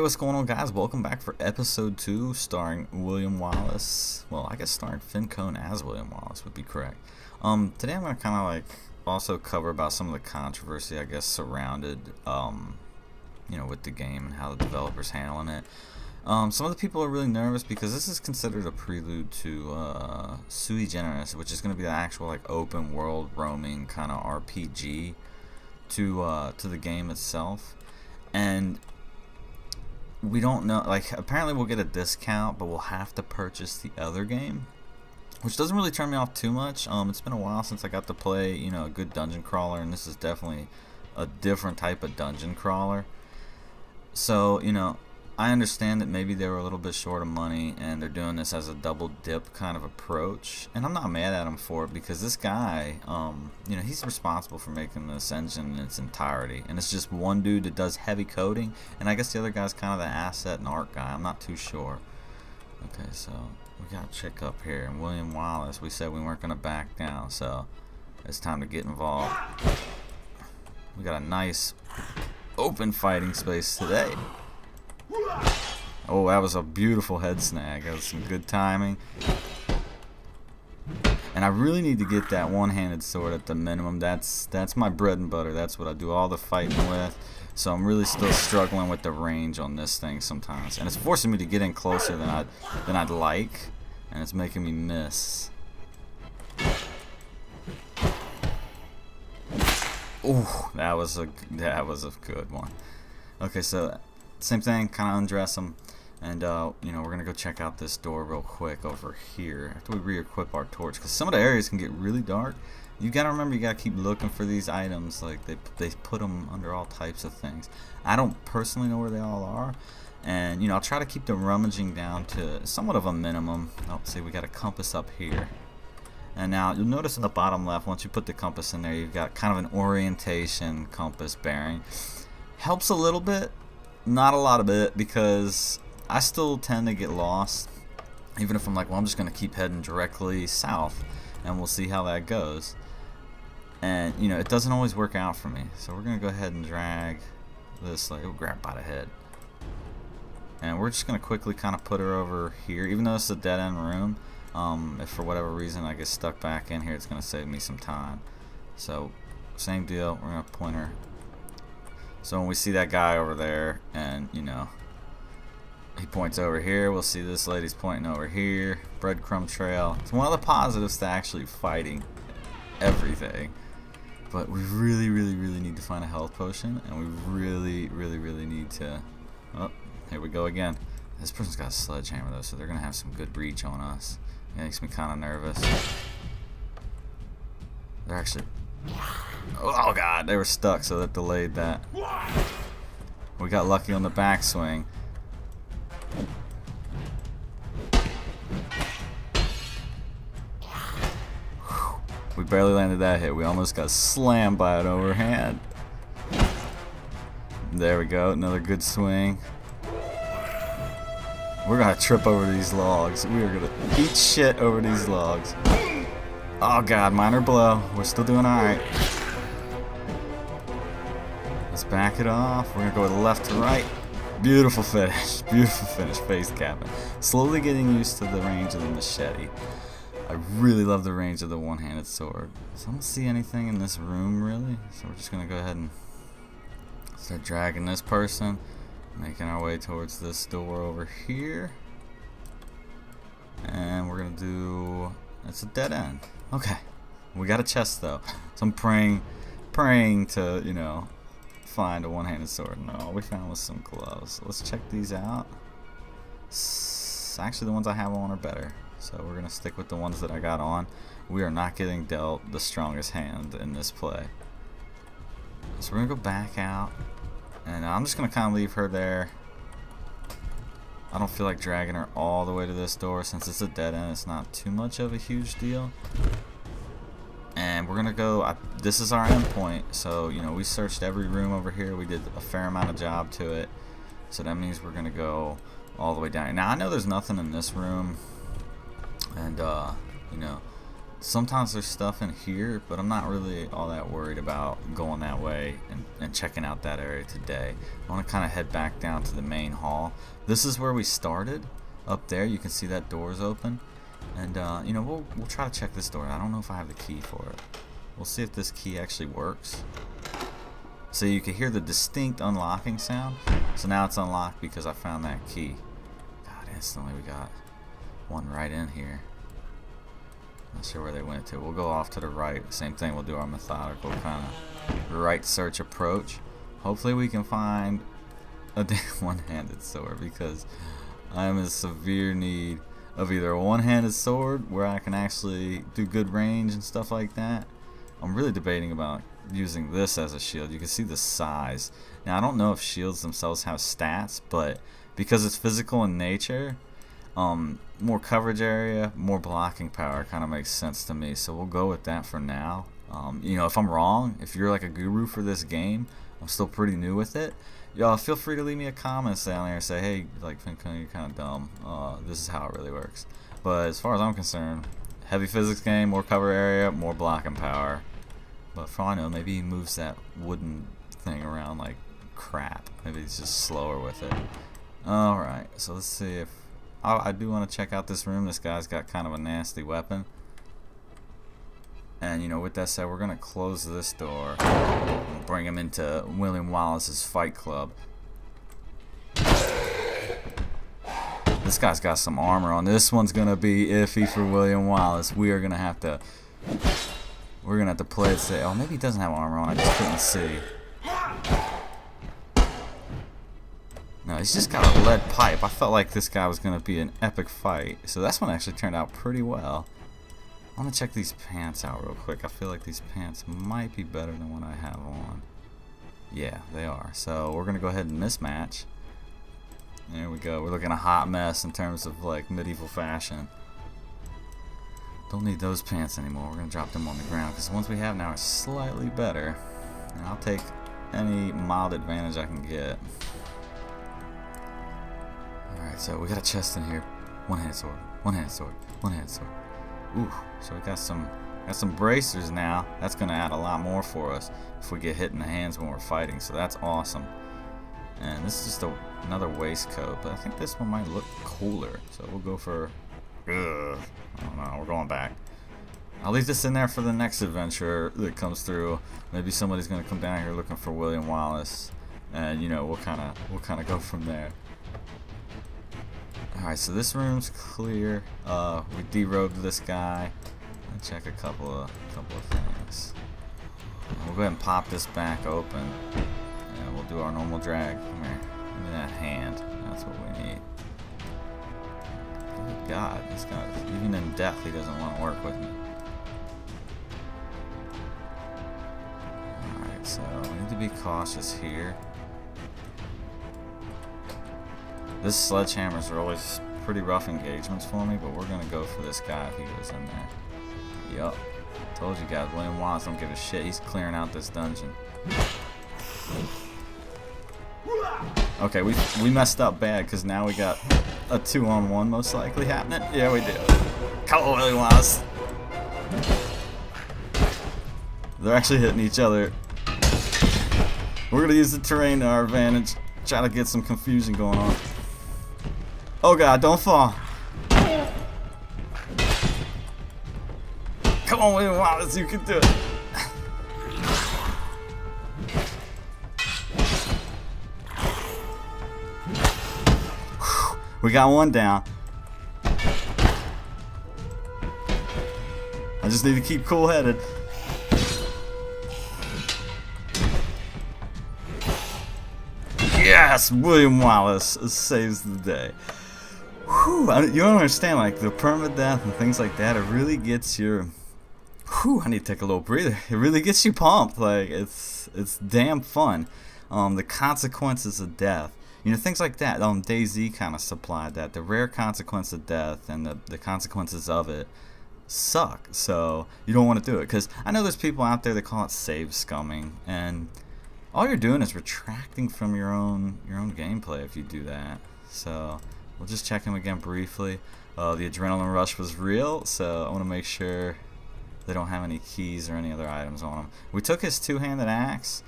what's going on, guys? Welcome back for episode 2 starring William Wallace. Well, I guess starring FinKone as William Wallace would be correct. Today I'm going to kind of like also cover about some of the controversy I guess surrounded with the game and how the developers handling it. Some of the people are really nervous because this is considered a prelude to Sui Generis, which is going to be the actual like open world roaming kind of RPG to the game itself. And we don't know, like, apparently we'll get a discount, but we'll have to purchase the other game, which doesn't really turn me off too much. It's been a while since I got to play, a good dungeon crawler, and this is definitely a different type of dungeon crawler. So, I understand that maybe they were a little bit short of money, and they're doing this as a double dip kind of approach, and I'm not mad at them for it, because this guy, he's responsible for making this engine in its entirety, and it's just one dude that does heavy coding, and I guess the other guy's kind of the asset and art guy. I'm not too sure. Okay, so we got a chick up here, and William Wallace, we said we weren't going to back down, so it's time to get involved. We got a nice open fighting space today. Oh, that was a beautiful head snag. That was some good timing. And I really need to get that one-handed sword at the minimum. That's my bread and butter. That's what I do all the fighting with. So I'm really still struggling with the range on this thing sometimes. And it's forcing me to get in closer than I'd like. And it's making me miss. Ooh, that was a good one. Okay, so same thing, kind of undress them, and we're gonna go check out this door real quick over here after we re-equip our torch, because some of the areas can get really dark. You gotta remember, you gotta keep looking for these items. Like they put them under all types of things. I don't personally know where they all are, and I'll try to keep the rummaging down to somewhat of a minimum. Oh, see, we got a compass up here, and now you'll notice in the bottom left, once you put the compass in there, you've got kind of an orientation compass bearing. Helps a little bit. Not a lot of it, because I still tend to get lost, even if I'm like, well, I'm just going to keep heading directly south, and we'll see how that goes. And, it doesn't always work out for me. So we're going to go ahead and drag this, like, grab by the head. And we're just going to quickly kind of put her over here, even though it's a dead-end room. If for whatever reason I get stuck back in here, it's going to save me some time. So, same deal, we're going to point her. So when we see that guy over there, and he points over here, we'll see this lady's pointing over here. Breadcrumb trail. It's one of the positives to actually fighting everything. But we really, really, really need to find a health potion, and we really, really, really need to. Oh, here we go again. This person's got a sledgehammer though, so they're gonna have some good reach on us. It makes me kind of nervous. They're actually. Oh god, they were stuck, so that delayed that. We got lucky on the backswing. We barely landed that hit. We almost got slammed by an overhand. There we go, another good swing. We're gonna trip over these logs. We are gonna eat shit over these logs. Oh god, minor blow. We're still doing alright. Let's back it off. We're gonna go left to right. Beautiful finish. Beautiful finish. Face capping. Slowly getting used to the range of the machete. I really love the range of the one-handed sword. So I don't see anything in this room really. So we're just gonna go ahead and start dragging this person. Making our way towards this door over here. And we're gonna do. It's a dead end. Okay. We got a chest though. So I'm praying to, find a one-handed sword. No, all we found was some gloves. Let's check these out. Actually, the ones I have on are better. So we're gonna stick with the ones that I got on. We are not getting dealt the strongest hand in this play. So we're gonna go back out. And I'm just gonna kind of leave her there. I don't feel like dragging her all the way to this door since it's a dead end. It's not too much of a huge deal. And we're gonna go. This is our end point. So we searched every room over here. We did a fair amount of job to it. So that means we're gonna go all the way down. Now I know there's nothing in this room, and Sometimes there's stuff in here, but I'm not really all that worried about going that way and checking out that area today. I want to kind of head back down to the main hall. This is where we started. Up there, you can see that door's open. And, you know, we'll try to check this door. I don't know if I have the key for it. We'll see if this key actually works. So you can hear the distinct unlocking sound. So now it's unlocked because I found that key. God, instantly we got one right in here. Not sure where they went to. We'll go off to the right. Same thing, we'll do our methodical kind of right search approach. Hopefully we can find a damn one-handed sword, because I am in severe need of either a one-handed sword where I can actually do good range and stuff like that. I'm really debating about using this as a shield. You can see the size. Now I don't know if shields themselves have stats, but because it's physical in nature, more coverage area, more blocking power kind of makes sense to me, so we'll go with that for now. You know, if I'm wrong, if you're like a guru for this game, I'm still pretty new with it, y'all feel free to leave me a comment down there and say, hey, like, FinKone, you're kind of dumb, this is how it really works. But as far as I'm concerned, heavy physics game, more cover area, more blocking power. But for all I know, maybe he moves that wooden thing around like crap. Maybe he's just slower with it. Alright, so let's see if I do want to check out this room. This guy's got kind of a nasty weapon. And, you know, with that said, we're going to close this door and bring him into William Wallace's fight club. This guy's got some armor on. This one's going to be iffy for William Wallace. We're going to have to play it safe. Oh, maybe he doesn't have armor on. I just couldn't see. No, he's just got a lead pipe. I felt like this guy was going to be an epic fight. So this one actually turned out pretty well. I want to check these pants out real quick. I feel like these pants might be better than what I have on. Yeah, they are. So we're going to go ahead and mismatch. There we go. We're looking a hot mess in terms of like medieval fashion. Don't need those pants anymore. We're going to drop them on the ground because the ones we have now are slightly better. And I'll take any mild advantage I can get. Alright, so we got a chest in here. One-handed sword, one-handed sword, one-handed sword. Ooh, so we got some bracers now. That's going to add a lot more for us if we get hit in the hands when we're fighting. So that's awesome. And this is just another waistcoat, but I think this one might look cooler. So we'll go for... I don't know, we're going back. I'll leave this in there for the next adventure that comes through. Maybe somebody's going to come down here looking for William Wallace. And, you know, we'll kind of go from there. Alright, so this room's clear. We derobed this guy. Let's check a couple of things. We'll go ahead and pop this back open. And we'll do our normal drag. Come here. Give me that hand. That's what we need. Good God, this guy, even in death, he doesn't want to work with me. Alright, so we need to be cautious here. This sledgehammers are always pretty rough engagements for me, but we're going to go for this guy if he goes in there. Yup. Told you guys, William Wallace don't give a shit. He's clearing out this dungeon. Okay, we messed up bad because now we got a 2-on-1 most likely happening. Yeah, we do. Come on, William Wallace. They're actually hitting each other. We're going to use the terrain to our advantage. Try to get some confusion going on. Oh God, don't fall. Come on, William Wallace, you can do it. We got one down. I just need to keep cool-headed. Yes, William Wallace saves the day. Whew, you don't understand, like the Perma-Death and things like that, it really gets your... Whew, I need to take a little breather. It really gets you pumped. Like, it's damn fun. The consequences of death. You know, things like that. DayZ kind of supplied that. The rare consequence of death and the consequences of it suck. So you don't want to do it. Because I know there's people out there that call it save scumming. And all you're doing is retracting from your own gameplay if you do that. So we'll just check him again briefly. The adrenaline rush was real. So I want to make sure They don't have any keys or any other items on them. We took his two-handed axe,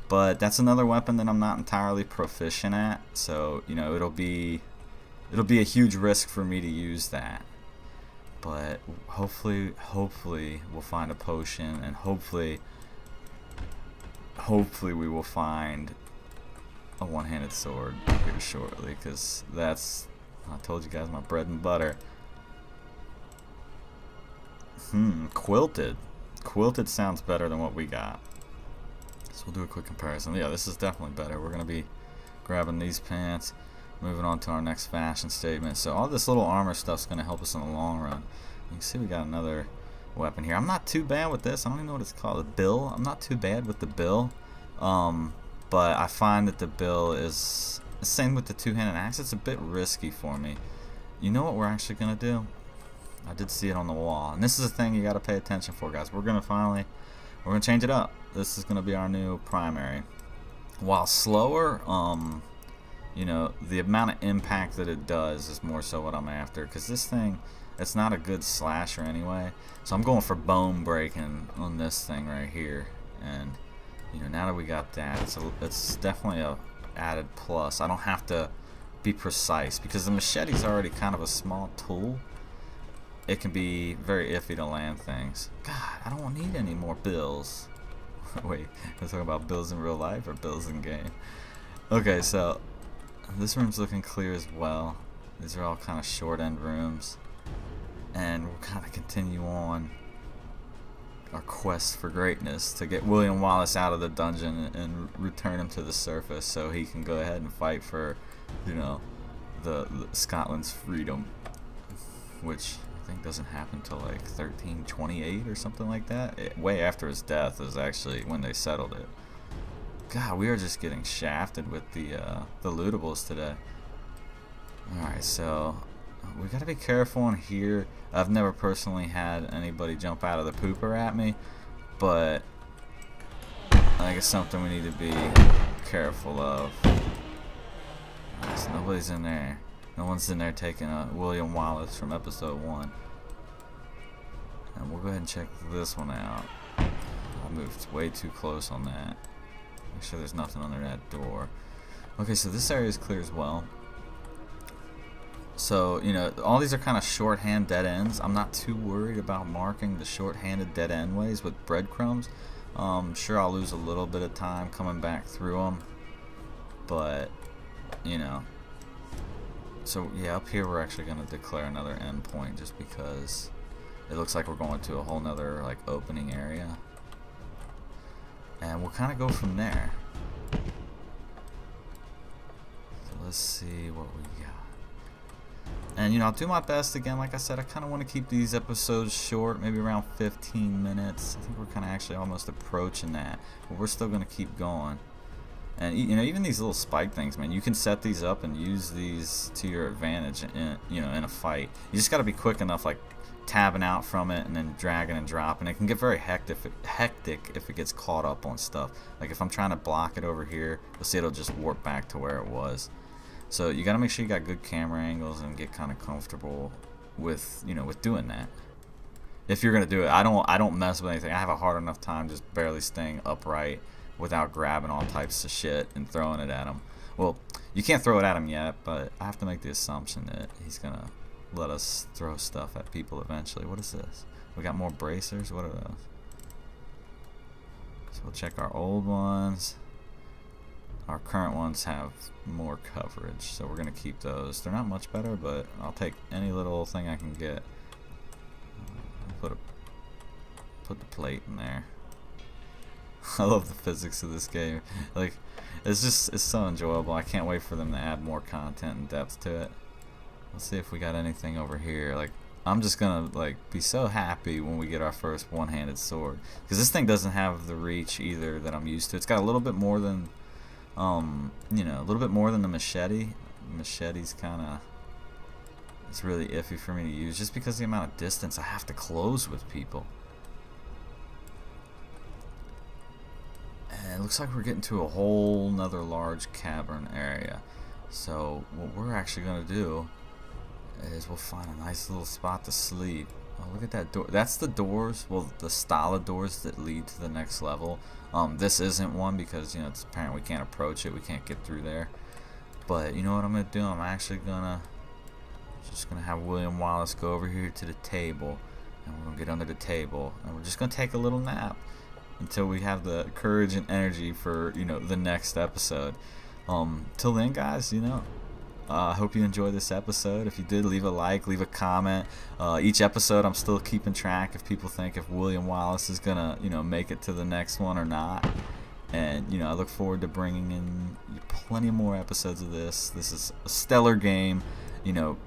but that's another weapon that I'm not entirely proficient at. So, you know, it'll be a huge risk for me to use that. But hopefully we'll find a potion, and hopefully we will find a one-handed sword here shortly, because that's, I told you guys, my bread and butter. Quilted sounds better than what we got, so we'll do a quick comparison. Yeah, this is definitely better. We're gonna be grabbing these pants, moving on to our next fashion statement. So all this little armor stuff's gonna help us in the long run. You can see we got another weapon here. I'm not too bad with this. I don't even know what it's called. The bill. I'm not too bad with the bill. But I find that the bill is the same with the two-handed axe. It's a bit risky for me. You know what we're actually gonna do? I did see it on the wall, and this is a thing you got to pay attention for, guys. We're gonna change it up. This is gonna be our new primary. While slower, you know, the amount of impact that it does is more so what I'm after, because this thing, it's not a good slasher anyway. So I'm going for bone breaking on this thing right here, and you know, now that we got that, it's definitely a added plus. I don't have to be precise, because the machete's already kind of a small tool. It can be very iffy to land things. God, I don't need any more bills. Wait, we're talking about bills in real life or bills in game? Okay, so this room's looking clear as well. These are all kind of short end rooms, and we'll kind of continue on our quest for greatness to get William Wallace out of the dungeon and return him to the surface, so he can go ahead and fight for, you know, the Scotland's freedom, which I think doesn't happen till like 1328 or something like that. Way after his death is actually when they settled it. God, we are just getting shafted with the lootables today. Alright, so we gotta be careful in here. I've never personally had anybody jump out of the pooper at me, but I think it's something we need to be careful of. Right, so nobody's in there. No one's in there taking a William Wallace from episode 1. And we'll go ahead and check this one out. I moved way too close on that. Make sure there's nothing under that door. Okay, so this area is clear as well. So, you know, all these are kind of shorthand dead ends. I'm not too worried about marking the shorthanded dead end ways with breadcrumbs. Sure, I'll lose a little bit of time coming back through them, but, you know. So, yeah, up here we're actually going to declare another endpoint just because it looks like we're going to a whole nother, like, opening area. And we'll kind of go from there. So let's see what we got. And, you know, I'll do my best. Again, like I said, I kind of want to keep these episodes short, maybe around 15 minutes. I think we're kind of actually almost approaching that, but we're still going to keep going. And, you know, even these little spike things, man, you can set these up and use these to your advantage in, you know, in a fight. You just got to be quick enough, like tabbing out from it and then dragging and dropping. It can get very hectic if it gets caught up on stuff. Like if I'm trying to block it over here, you'll see it'll just warp back to where it was. So you got to make sure you got good camera angles and get kind of comfortable with, you know, with doing that. If you're gonna do it, I don't mess with anything. I have a hard enough time just barely staying upright without grabbing all types of shit and throwing it at him. Well, you can't throw it at him yet, but I have to make the assumption that he's gonna let us throw stuff at people eventually. What is this? We got more bracers. What are those? So we'll check our old ones. Our current ones have more coverage, so we're gonna keep those. They're not much better, but I'll take any little thing I can get. Put the plate in there. I love the physics of this game. Like, it's so enjoyable. I can't wait for them to add more content and depth to it. Let's see if we got anything over here. Like, I'm just gonna like be so happy when we get our first one-handed sword, because this thing doesn't have the reach either that I'm used to. It's got a little bit more than you know, a little bit more than the machete. The machete's kind of, it's really iffy for me to use just because of the amount of distance I have to close with people. And it looks like we're getting to a whole nother large cavern area. So what we're actually going to do is we'll find a nice little spot to sleep. Oh, look at that door. That's the doors, well, the style of doors that lead to the next level. This isn't one because, you know, it's apparent we can't approach it. We can't get through there. But you know what I'm going to do? I'm actually just going to have William Wallace go over here to the table. And we're going to get under the table. And we're just going to take a little nap until we have the courage and energy for, you know, the next episode. Till then, guys, you know, I hope you enjoyed this episode. If you did, leave a like, leave a comment. Each episode, I'm still keeping track if people think if William Wallace is going to, you know, make it to the next one or not. And, you know, I look forward to bringing in plenty more episodes of this. This is a stellar game. You know,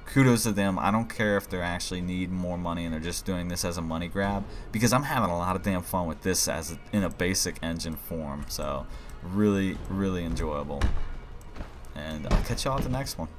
kudos to them. I don't care if they actually need more money and they're just doing this as a money grab, because I'm having a lot of damn fun with this in a basic engine form. So really, really enjoyable. And I'll catch y'all at the next one.